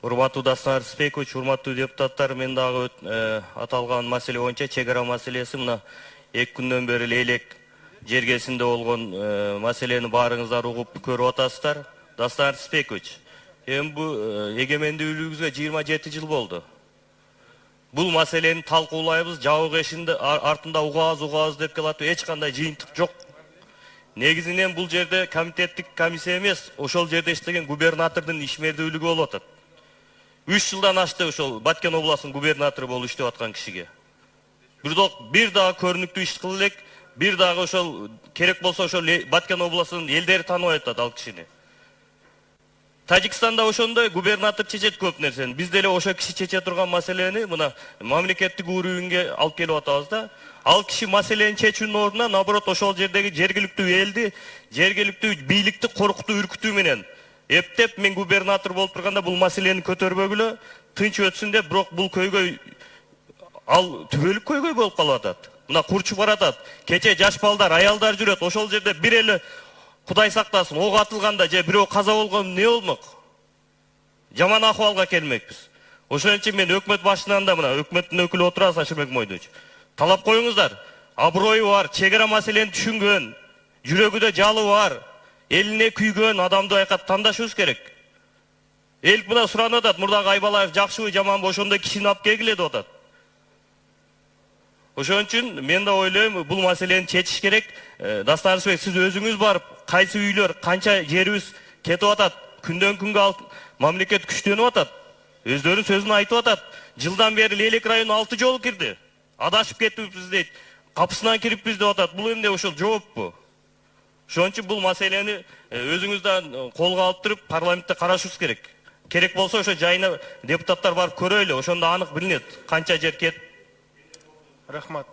Урматтуу Дастан Рысбекович, урматтуу депутаттар, мен дагы аталган маселе боюнча чек ара маселеси мына 2 күндөн бери Лейлек жергесинде болгон маселени баарыңыздар угуп көрүп атасыздар. Дастан Рысбекович, эми бул эгемендүүлүгүбүзгө 27 жыл болду. Бул маселени талкуулайбыз, жабык эшикте артында угабыз деп келат, эч кандай жыйынтык жок. Негизинен бул жерде комитеттик комиссия эмес, ошол жерде иштеген губернатордун ишмердүүлүгү болуп атат. 3 жылдан ашты ошол Баткен областынын губернатору болуп иштеп аткан кишиге. Бир дагы көрүнүктүү иш кыла элек, бир дагы ошол керек болсо ошол Баткен областынын элдери тааныбай атат ал кишини. Тажикстанда ошондой губернатор чечет көп нерсени. Биз деле ошо киши чече турган маселени мына мамлекеттик уровеньге алып келип атабыз да. Ал киши маселени чечүүнүн ордуна наоборот ошол жердеги жергиликтүү элди, жергиликтүү бийликти коркутуу, үркүтүү менен эптеп мен губернатор болуп турганда бул маселени көтөрбөгүлө, тынч өтсүн деп, бирок бул көйгөй ал түбөлүк көйгөй болуп калып атат. Мына курчуп баратат. Кече жаш балдар, аялдар жүрөт. Ошол жерде бир эле Кудай сактасын, ок атылганда же бирөө каза болгон эмне болмок? Жаман акыбалга келмекпиз. Ошон үчүн мен өкмөт башынан да, мына өкмөттүн өкүлү отурабыз, Ашырбек Мойдович. Талап коюңуздар. Аброю бар, чек ара маселени түшүнгөн, жүрөгүдө жалы бар, элине күйгөн адамды байкап тандашыбыз керек. Эл мына суранып атат, мурдагы Айбалаев жакшыбы, жаманбы, ошондой кишини алып келгиле деп атат. Ошон үчүн мен да ойлойм, бул маселени чечиш керек. Дастан Рысбек, сиз өзүңүз барып, кайсы үйлөр, канча жерибиз кетип атат, күндөн күнгө мамлекет күчтөнүп атат. Өздөрү сөзүн айтып атат. Жылдан бери Лейлек району 6 жолу кирди. Адашып кетипиз дейт. Капысынан кириппиз деп атат. Бул эмне ошол жооппу? Ошон үчүн бул маселени өзүңүздан колго алып туруп парламентте карашыбыз керек. Керек болсо ошо жайына депутаттар барып көрөйлү, ошондо анык билинет канча жер кетти. Рахмат.